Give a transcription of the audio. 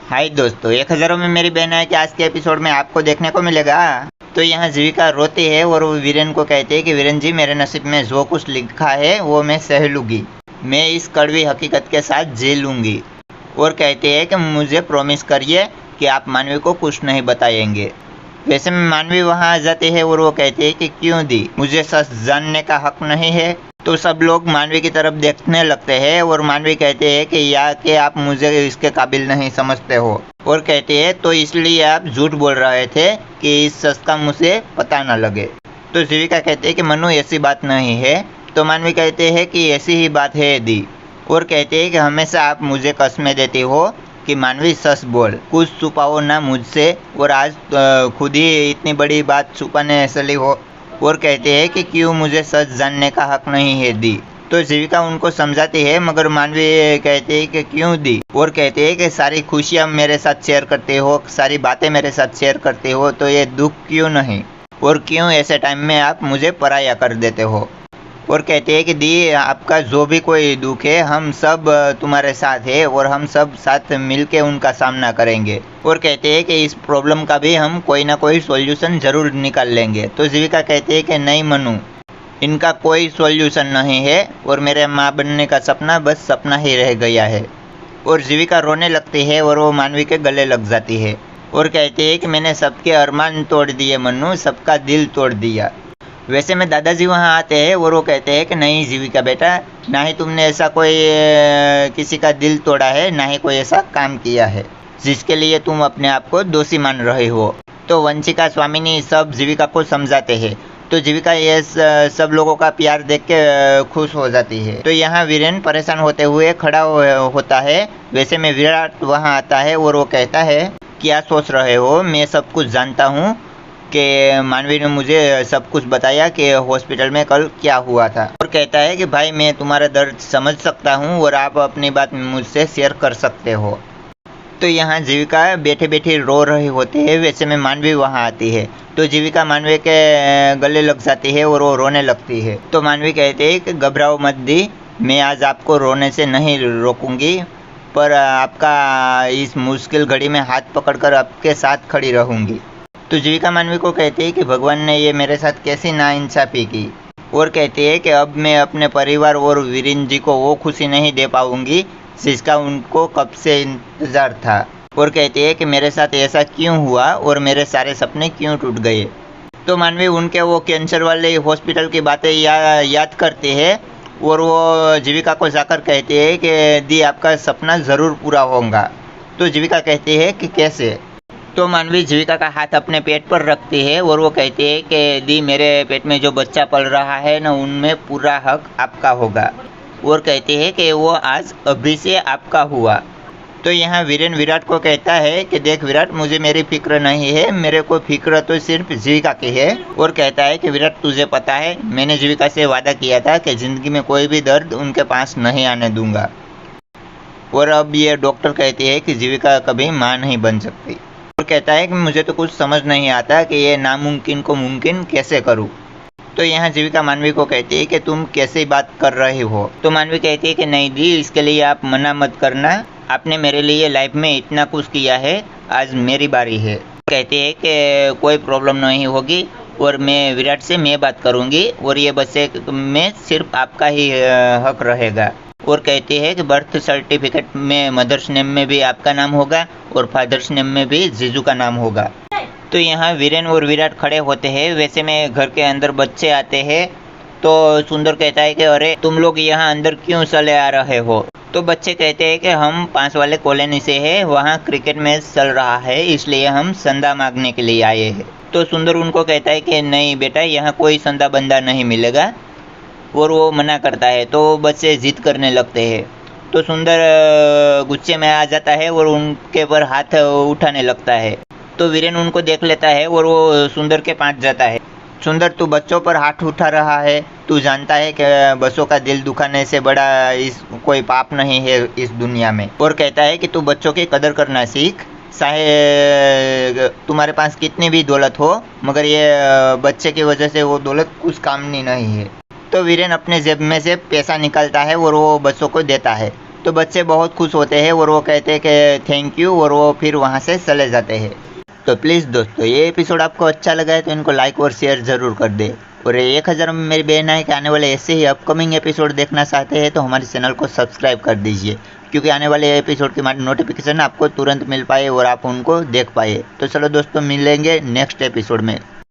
हाय दोस्तों, 1000 में मेरी बहन है कि आज के एपिसोड में आपको देखने को मिलेगा। तो यहाँ जीविका रोती है और वो वीरेन को कहते हैं कि वीरेन जी, मेरे नसीब में जो कुछ लिखा है वो मैं सह लूँगी, मैं इस कड़वी हकीकत के साथ जी लूँगी। और कहते हैं कि मुझे प्रॉमिस करिए कि आप मानवी को कुछ नहीं बताएंगे। वैसे में मानवी वहाँ आ जाते हैं और वो कहते हैं कि क्यों दी, मुझे सच जानने का हक नहीं है। तो सब लोग मानवी की तरफ देखने लगते हैं और मानवी कहते हैं कि या कि आप मुझे इसके काबिल नहीं समझते हो, और कहते हैं तो इसलिए आप झूठ बोल रहे थे कि इस सच का मुझे पता न लगे। तो जीविका कहते हैं कि मनु ऐसी बात नहीं है। तो मानवी कहते हैं कि ऐसी ही बात है दी, और कहते हैं कि हमेशा आप मुझे कसमें देती हो कि मानवी सच बोल, कुछ छुपाओ ना मुझसे, और आज खुद ही इतनी बड़ी बात छुपाने चली हो। और कहते हैं कि क्यों मुझे सच जानने का हक नहीं है दी। तो जीविका उनको समझाती है, मगर मानवी कहते हैं कि क्यों दी, और कहते हैं कि सारी खुशियाँ मेरे साथ शेयर करते हो, सारी बातें मेरे साथ शेयर करते हो, तो ये दुख क्यों नहीं, और क्यों ऐसे टाइम में आप मुझे पराया कर देते हो। और कहते हैं कि दी, आपका जो भी कोई दुख है हम सब तुम्हारे साथ है और हम सब साथ मिलके उनका सामना करेंगे। और कहते हैं कि इस प्रॉब्लम का भी हम कोई ना कोई सॉल्यूशन ज़रूर निकाल लेंगे। तो जीविका कहते हैं कि नहीं मनु, इनका कोई सॉल्यूशन नहीं है और मेरे माँ बनने का सपना बस सपना ही रह गया है। और जीविका रोने लगती है और वो मानवी के गले लग जाती है और कहते हैं कि मैंने सबके अरमान तोड़ दिए मनु, सबका दिल तोड़ दिया। वैसे में दादाजी वहाँ आते हैं और वो कहते हैं कि नहीं जीविका बेटा, ना ही तुमने ऐसा कोई किसी का दिल तोड़ा है, ना ही कोई ऐसा काम किया है जिसके लिए तुम अपने आप को दोषी मान रहे हो। तो वंशिका स्वामिनी सब जीविका को समझाते हैं। तो जीविका ये सब लोगों का प्यार देख के खुश हो जाती है। तो यहाँ वीरेन परेशान होते हुए खड़ा होता है। वैसे में विराट वहाँ आता है और वो कहता है क्या सोच रहे हो, मैं सब कुछ जानता हूँ कि मानवी ने मुझे सब कुछ बताया कि हॉस्पिटल में कल क्या हुआ था। और कहता है कि भाई मैं तुम्हारा दर्द समझ सकता हूँ और आप अपनी बात मुझसे शेयर कर सकते हो। तो यहाँ जीविका बैठे बैठे रो रही होती है। वैसे में मानवी वहाँ आती है। तो जीविका मानवी के गले लग जाती है और वो रोने लगती है। तो मानवी कहती है कि घबराओ मत दी, मैं आज आपको रोने से नहीं रोकूंगी, पर आपका इस मुश्किल घड़ी में हाथ पकड़कर आपके साथ खड़ी रहूँगी। तो जीविका मानवी को कहती है कि भगवान ने ये मेरे साथ कैसी नाइंसाफ़ी की, और कहती है कि अब मैं अपने परिवार और वीरेन जी को वो खुशी नहीं दे पाऊंगी जिसका उनको कब से इंतज़ार था। और कहती है कि मेरे साथ ऐसा क्यों हुआ और मेरे सारे सपने क्यों टूट गए। तो मानवी उनके वो कैंसर वाले हॉस्पिटल की बातें याद करती है और वो जीविका को जाकर कहती है कि दी आपका सपना ज़रूर पूरा होगा। तो जीविका कहती है कि कैसे। तो मानवी जीविका का हाथ अपने पेट पर रखती है और वो कहती है कि दी मेरे पेट में जो बच्चा पल रहा है ना, उनमें पूरा हक आपका होगा। और कहती है कि वो आज अभी से आपका हुआ। तो यहाँ वीरेन विराट को कहता है कि देख विराट, मुझे मेरी फिक्र नहीं है, मेरे को फिक्र तो सिर्फ जीविका की है। और कहता है कि विराट तुझे पता है, मैंने जीविका से वादा किया था कि ज़िंदगी में कोई भी दर्द उनके पास नहीं आने दूंगा। और अब ये डॉक्टर कहती है कि जीविका कभी माँ नहीं बन सकती। और कहता है कि मुझे तो कुछ समझ नहीं आता कि ये नामुमकिन को मुमकिन कैसे करूं। तो यहाँ जीविका मानवी को कहती है कि तुम कैसे बात कर रही हो। तो मानवी कहती है कि नहीं दी, इसके लिए आप मना मत करना, आपने मेरे लिए लाइफ में इतना कुछ किया है, आज मेरी बारी है। कहती है कि कोई प्रॉब्लम नहीं होगी और मैं विराट से मैं बात करूँगी और ये बच्चे में सिर्फ आपका ही हक रहेगा। और कहती है कि बर्थ सर्टिफिकेट में मदर्स नेम में भी आपका नाम होगा और फादर्स नेम में भी जीजू का नाम होगा। तो यहाँ वीरेन और विराट खड़े होते हैं। वैसे में घर के अंदर बच्चे आते हैं। तो सुंदर कहता है कि अरे तुम लोग यहाँ अंदर क्यों चले आ रहे हो। तो बच्चे कहते हैं कि हम 5 वाले कॉलोनी से हैं, वहाँ क्रिकेट मैच चल रहा है, इसलिए हम चंदा मांगने के लिए आए हैं। तो सुंदर उनको कहता है कि नहीं बेटा, यहाँ कोई चंदा बंदा नहीं मिलेगा, और वो मना करता है। तो बच्चे जिद करने लगते हैं। तो सुंदर गुस्से में आ जाता है और उनके पर हाथ उठाने लगता है। तो वीरेन उनको देख लेता है और वो सुंदर के पास जाता है। सुंदर, तू बच्चों पर हाथ उठा रहा है, तू जानता है कि बच्चों का दिल दुखाने से बड़ा कोई पाप नहीं है इस दुनिया में। और कहता है कि तू बच्चों की कदर करना सीख, चाहे तुम्हारे पास कितनी भी दौलत हो, मगर ये बच्चे की वजह से वो दौलत कुछ काम नहीं है। तो वीरेन अपने जेब में से पैसा निकालता है और वो बच्चों को देता है। तो बच्चे बहुत खुश होते हैं और वो कहते हैं कि थैंक यू, और वो फिर वहाँ से चले जाते हैं। तो प्लीज़ दोस्तों, ये एपिसोड आपको अच्छा लगा है तो इनको लाइक और शेयर ज़रूर कर दे। और 1000 में मेरी बहन है कि आने वाले ऐसे ही अपकमिंग एपिसोड देखना चाहते हैं तो हमारे चैनल को सब्सक्राइब कर दीजिए, क्योंकि आने वाले एपिसोड की नोटिफिकेशन आपको तुरंत मिल पाए और आप उनको देख पाए। तो चलो दोस्तों, मिलेंगे नेक्स्ट एपिसोड में।